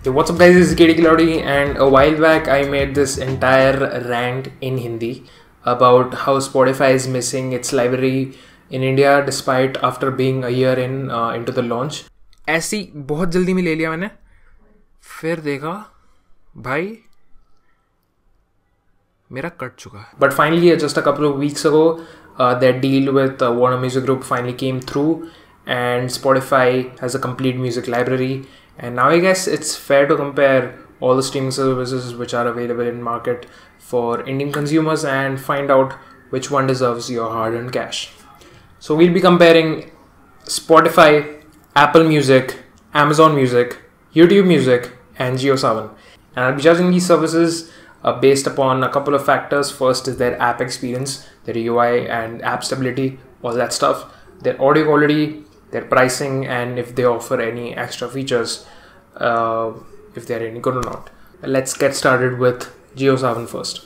Hey, what's up guys, this is KDCloudy, and a while back I made this entire rant in Hindi about how Spotify is missing its library in India despite after being a year into the launch. ऐसी बहुत जल्दी में ले लिया मैंने, फिर देखा भाई मेरा कट चुका है. But finally, just a couple of weeks ago, their deal with Warner Music Group finally came through, and Spotify has a complete music library. And now I guess it's fair to compare all the streaming services which are available in market for Indian consumers and find out which one deserves your hard-earned cash. So we'll be comparing Spotify, Apple Music, Amazon Music, YouTube Music, and JioSaavn. And I'll be judging these services based upon a couple of factors. First is their app experience, their UI and app stability, all that stuff, their audio quality, their pricing, and if they offer any extra features, if they're any good or not. Let's get started with JioSaavn first.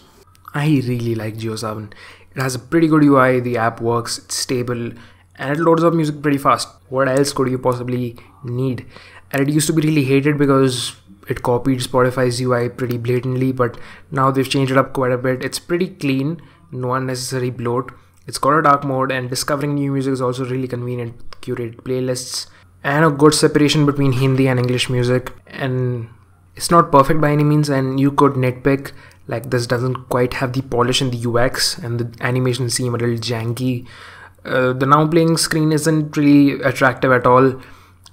I really like JioSaavn. It has a pretty good UI, the app works, it's stable, and it loads up music pretty fast. What else could you possibly need? And it used to be really hated because it copied Spotify's UI pretty blatantly, but now they've changed it up quite a bit. It's pretty clean, no unnecessary bloat. It's got a dark mode, and discovering new music is also really convenient with curated playlists and a good separation between Hindi and English music. And it's not perfect by any means, and you could nitpick like this doesn't quite have the polish in the UX, and the animations seem a little janky. The now playing screen isn't really attractive at all,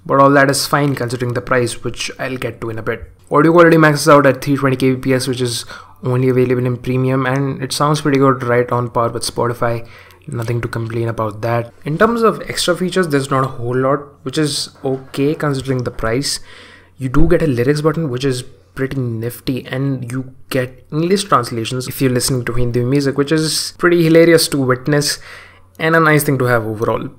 but all that is fine considering the price, which I'll get to in a bit. Audio quality maxes out at 320 kbps, which is only available in premium, and it sounds pretty good, right on par with Spotify. Nothing to complain about that. In terms of extra features, there's not a whole lot, which is okay considering the price. You do get a lyrics button, which is pretty nifty, and you get English translations if you're listening to Hindi music, which is pretty hilarious to witness and a nice thing to have overall.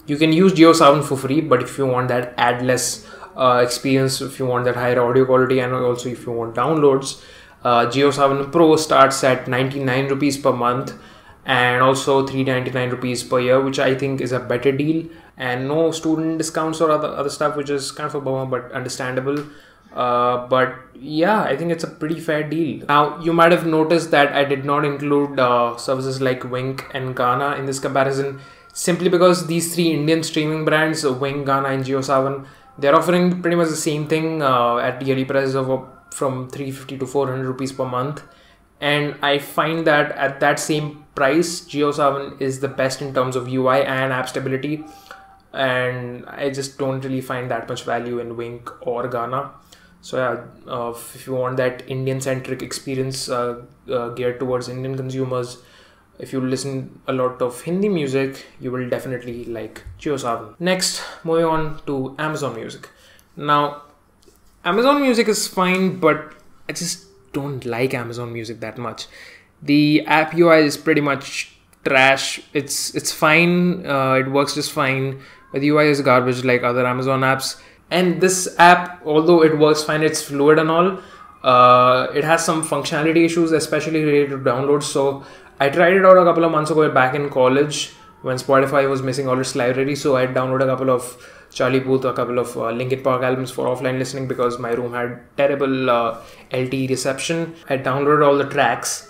You can use JioSaavn for free, but if you want that ad-less experience, if you want that higher audio quality, and also if you want downloads, JioSaavn Pro starts at 99 rupees per month and also 399 rupees per year, which I think is a better deal, and no student discounts or other stuff, which is kind of a bummer but understandable. But yeah, I think it's a pretty fair deal. Now, you might have noticed that I did not include services like Wink and Gaana in this comparison, simply because these three Indian streaming brands, Wink, Gaana, and JioSaavn, they're offering pretty much the same thing at yearly prices of from 350 to 400 rupees per month. And I find that at that same price, JioSaavn is the best in terms of UI and app stability. And I just don't really find that much value in Wink or Gaana. So yeah, if you want that Indian-centric experience geared towards Indian consumers, if you listen a lot of Hindi music, you will definitely like JioSaavn. Next, moving on to Amazon Music. Now, Amazon Music is fine, but I just don't like Amazon Music that much. The app UI is pretty much trash. It's fine, it works just fine, but the UI is garbage like other Amazon apps. And this app, although it works fine, it's fluid and all, it has some functionality issues, especially related to downloads. So I tried it out a couple of months ago back in college when Spotify was missing all its library. So I downloaded a couple of Charlie Puth, a couple of Linkin Park albums for offline listening because my room had terrible LTE reception. I downloaded all the tracks,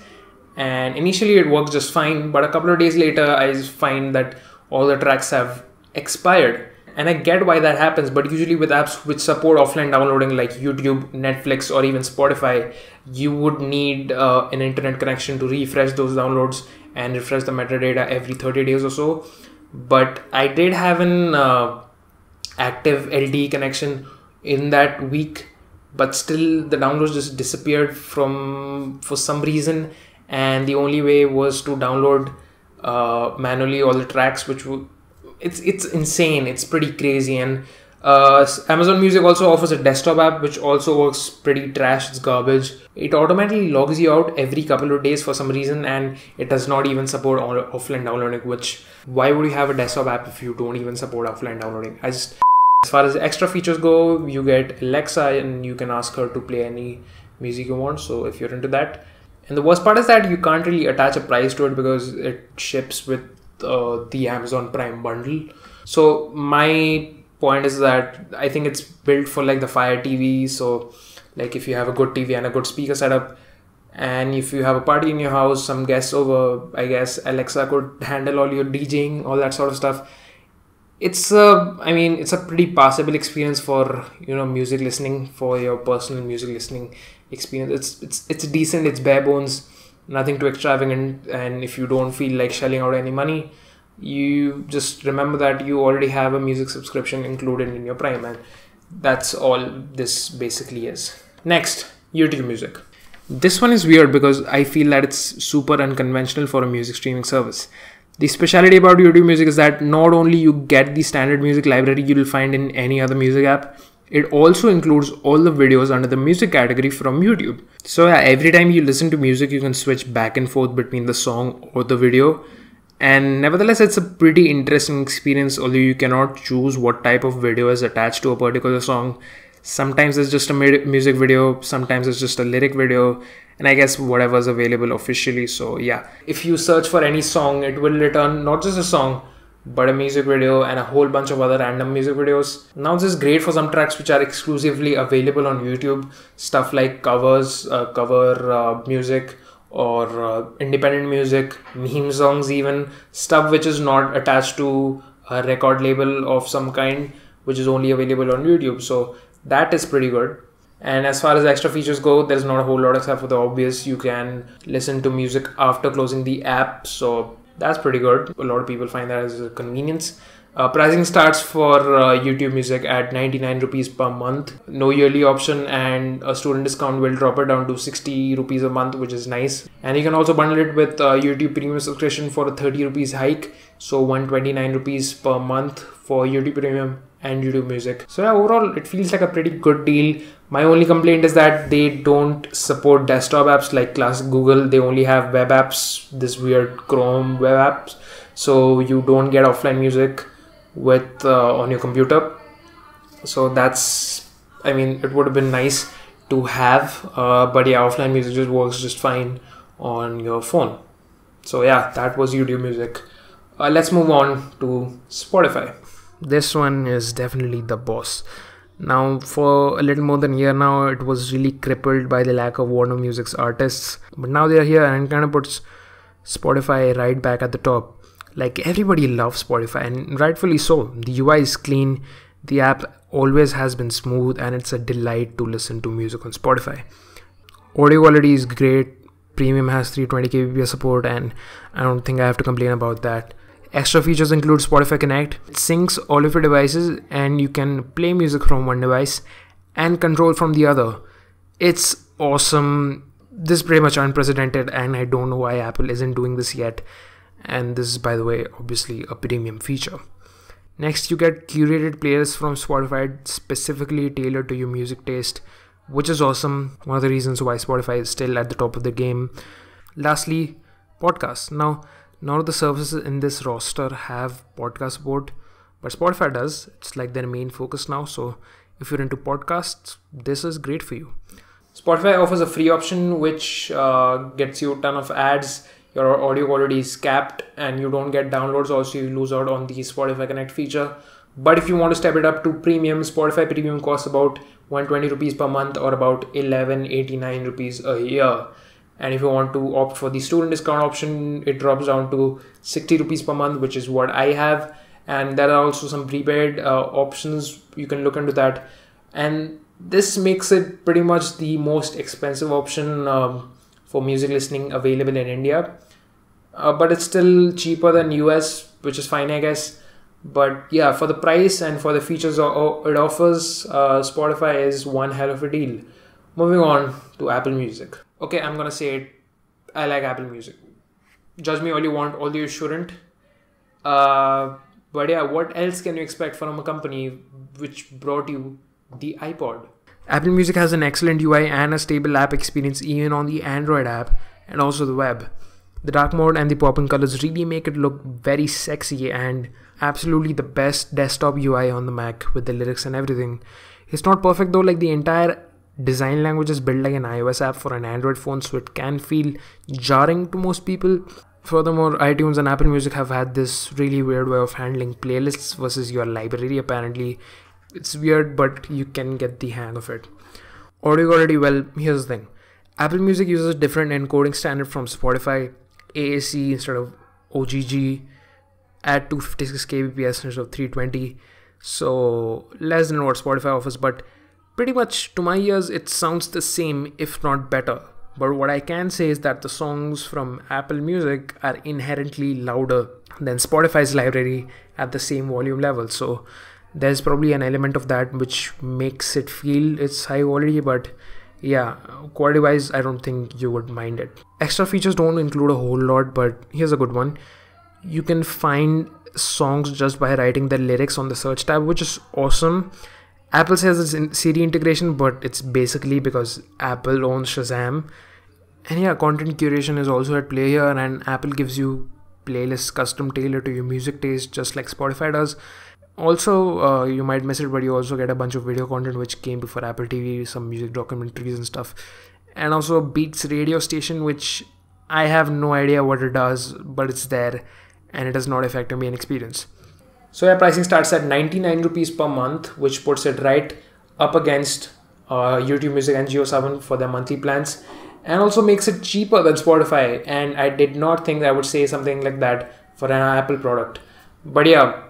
and initially it worked just fine, but a couple of days later I find that all the tracks have expired. And I get why that happens, but usually with apps which support offline downloading like YouTube, Netflix, or even Spotify, you would need an internet connection to refresh those downloads and refresh the metadata every 30 days or so. But I did have an active LTE connection in that week, but still the downloads just disappeared for some reason, and the only way was to download manually all the tracks, which would it's insane. It's pretty crazy. And Amazon Music also offers a desktop app which also works pretty trash. It's garbage. It automatically logs you out every couple of days for some reason, and it does not even support offline downloading, which why would you have a desktop app if you don't even support offline downloading? As far as extra features go, you get Alexa and you can ask her to play any music you want, so if you're into that. And the worst part is that you can't really attach a price to it because it ships with the Amazon Prime bundle. So my point is that I think it's built for like the Fire TV, so Like if you have a good TV and a good speaker setup, and if you have a party in your house, some guests over, I guess Alexa could handle all your DJing, all that sort of stuff. It's a pretty passable experience for music listening, for your personal music listening experience. It's decent. It's bare bones, nothing too extravagant. And if you don't feel like shelling out any money, you just remember that you already have a music subscription included in your Prime, and that's all this basically is. Next, YouTube Music. This one is weird because I feel that it's super unconventional for a music streaming service. The speciality about YouTube Music is that not only you get the standard music library you'll find in any other music app, it also includes all the videos under the music category from YouTube. So yeah, every time you listen to music, you can switch back and forth between the song or the video. And nevertheless, it's a pretty interesting experience, although you cannot choose what type of video is attached to a particular song. Sometimes it's just a music video, sometimes it's just a lyric video, and I guess whatever's available officially. So yeah, if you search for any song, it will return not just a song, but a music video and a whole bunch of other random music videos. Now this is great for some tracks which are exclusively available on YouTube, stuff like covers, cover music, or independent music, meme songs even, stuff which is not attached to a record label of some kind, which is only available on YouTube. So that is pretty good. And as far as extra features go, there's not a whole lot except for the obvious. You can listen to music after closing the app, so that's pretty good. A lot of people find that as a convenience. Pricing starts for YouTube Music at 99 rupees per month. No yearly option, and a student discount will drop it down to 60 rupees a month, which is nice. And you can also bundle it with YouTube Premium subscription for a 30 rupees hike. So 129 rupees per month for YouTube Premium and YouTube Music. So yeah, overall it feels like a pretty good deal. My only complaint is that they don't support desktop apps like classic Google. They only have web apps, this weird Chrome web apps. So you don't get offline music with on your computer. So that's, it would have been nice to have, but yeah, offline music just works just fine on your phone. So yeah, that was YouTube Music. Let's move on to Spotify. This one is definitely the boss. Now, for a little more than a year now, it was really crippled by the lack of Warner Music's artists. But now they're here and it kind of puts Spotify right back at the top. Like, everybody loves Spotify, and rightfully so. The UI is clean, the app always has been smooth, and it's a delight to listen to music on Spotify. Audio quality is great, Premium has 320 kbps support, and I don't think I have to complain about that. Extra features include Spotify Connect. It syncs all of your devices, and you can play music from one device and control from the other. It's awesome. This is pretty much unprecedented, and I don't know why Apple isn't doing this yet. And this is, by the way, obviously a premium feature. Next, you get curated playlists from Spotify specifically tailored to your music taste, which is awesome. One of the reasons why Spotify is still at the top of the game. Lastly, podcasts. Now, none of the services in this roster have podcast support, but Spotify does. It's like their main focus now. So if you're into podcasts, this is great for you. Spotify offers a free option which gets you a ton of ads. Your audio quality is capped and you don't get downloads. Also, you lose out on the Spotify Connect feature. But if you want to step it up to premium, Spotify Premium costs about 120 rupees per month, or about 1189 rupees a year. And if you want to opt for the student discount option, it drops down to 60 rupees per month, which is what I have. And there are also some prepaid options. You can look into that. And this makes it pretty much the most expensive option for music listening available in India. But it's still cheaper than US, which is fine, I guess. But yeah, for the price and for the features it offers, Spotify is one hell of a deal. Moving on to Apple Music. Okay, I'm gonna say it. I like Apple Music. Judge me all you want, although you shouldn't. But yeah, what else can you expect from a company which brought you the iPod? Apple Music has an excellent UI and a stable app experience even on the Android app and also the web. The dark mode and the pop-in colors really make it look very sexy, and absolutely the best desktop UI on the Mac with the lyrics and everything. It's not perfect though, like the entire design language is built like an iOS app for an Android phone, so it can feel jarring to most people. Furthermore, iTunes and Apple Music have had this really weird way of handling playlists versus your library apparently. It's weird, but you can get the hang of it. Audio quality, well, here's the thing. Apple Music uses a different encoding standard from Spotify, AAC instead of OGG, at 256 kbps instead of 320. So less than what Spotify offers, but pretty much to my ears it sounds the same, if not better. But what I can say is that the songs from Apple Music are inherently louder than Spotify's library at the same volume level. So there's probably an element of that which makes it feel it's high quality, but yeah, quality wise I don't think you would mind it. Extra features don't include a whole lot, but here's a good one. You can find songs just by writing the lyrics on the search tab, which is awesome. Apple says it's Siri integration, but it's basically because Apple owns Shazam. And yeah, content curation is also at play here, and Apple gives you playlists custom tailored to your music taste, just like Spotify does. Also, you might miss it, but you also get a bunch of video content which came before Apple TV, some music documentaries and stuff. And also Beats radio station, which I have no idea what it does, but it's there and it does not affect your main experience. So yeah, pricing starts at 99 rupees per month, which puts it right up against YouTube Music and JioSaavn for their monthly plans, and also makes it cheaper than Spotify. And I did not think I would say something like that for an Apple product. But yeah,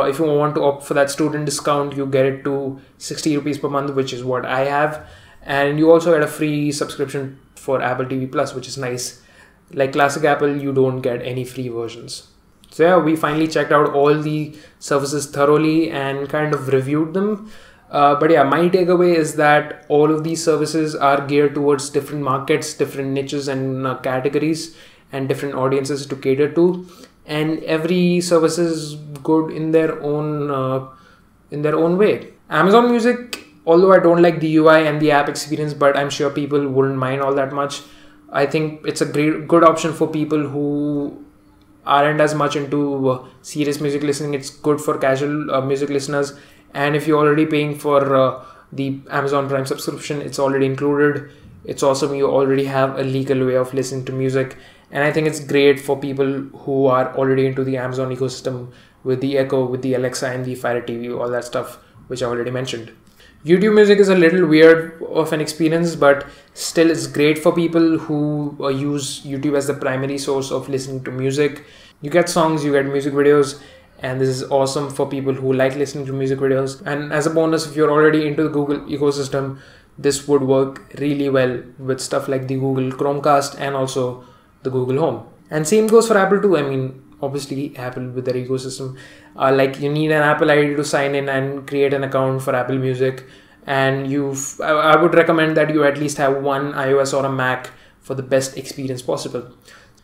if you want to opt for that student discount, you get it to 60 rupees per month, which is what I have. And you also get a free subscription for Apple TV Plus, which is nice. Like classic Apple, you don't get any free versions. So yeah, we finally checked out all the services thoroughly and kind of reviewed them. But yeah, my takeaway is that all of these services are geared towards different markets, different niches and categories, and different audiences to cater to. And every service is good in their own way. Amazon Music, although I don't like the UI and the app experience, but I'm sure people wouldn't mind all that much. I think it's a good option for people who aren't as much into serious music listening. It's good for casual music listeners, and if you're already paying for the Amazon Prime subscription, it's already included. It's awesome. You already have a legal way of listening to music, and I think it's great for people who are already into the Amazon ecosystem with the Echo, with the Alexa and the Fire TV, all that stuff which I already mentioned. YouTube Music is a little weird of an experience, but still it's great for people who use YouTube as the primary source of listening to music. You get songs, you get music videos, and this is awesome for people who like listening to music videos. And as a bonus, if you're already into the Google ecosystem, this would work really well with stuff like the Google Chromecast and also the Google Home. And same goes for Apple too. I mean, obviously Apple with their ecosystem, like you need an Apple ID to sign in and create an account for Apple Music, and I would recommend that you at least have one iOS or a Mac for the best experience possible.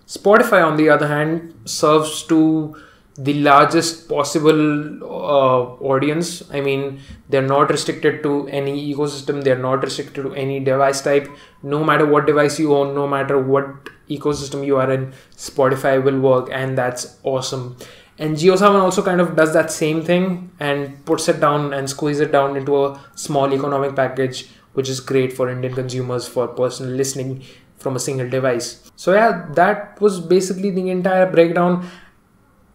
Spotify, on the other hand, serves to the largest possible audience. I mean, they're not restricted to any ecosystem, they're not restricted to any device type. No matter what device you own, no matter what ecosystem you are in, Spotify will work, and that's awesome. And JioSaavn also kind of does that same thing and puts it down and squeezes it down into a small economic package, which is great for Indian consumers for personal listening from a single device. So yeah, that was basically the entire breakdown.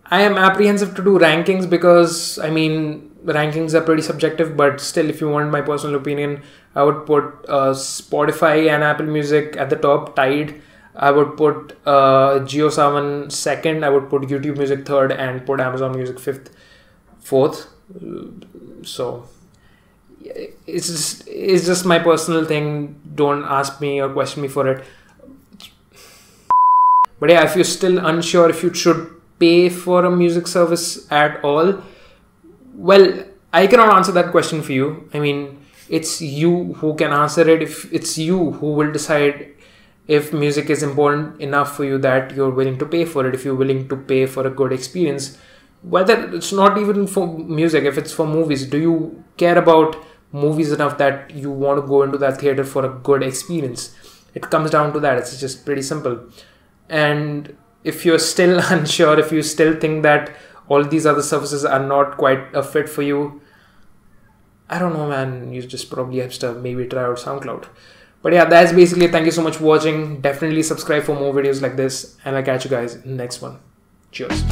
I am apprehensive to do rankings because, I mean, rankings are pretty subjective, but still, if you want my personal opinion, I would put Spotify and Apple Music at the top, tied. I would put JioSaavn second, I would put YouTube Music third, and put Amazon Music fourth. So it's just my personal thing. Don't ask me or question me for it. But yeah, if you're still unsure if you should pay for a music service at all, well, I cannot answer that question for you. I mean, it's you who can answer it. If it's you who will decide if music is important enough for you that you're willing to pay for it, if you're willing to pay for a good experience, whether it's not even for music, if it's for movies, do you care about movies enough that you want to go into that theater for a good experience? It comes down to that. It's just pretty simple. And if you're still unsure, if you still think that all these other services are not quite a fit for you, I don't know, man, you just probably have to maybe try out SoundCloud. But yeah, that's basically it. Thank you so much for watching. Definitely subscribe for more videos like this, and I'll catch you guys in the next one. Cheers.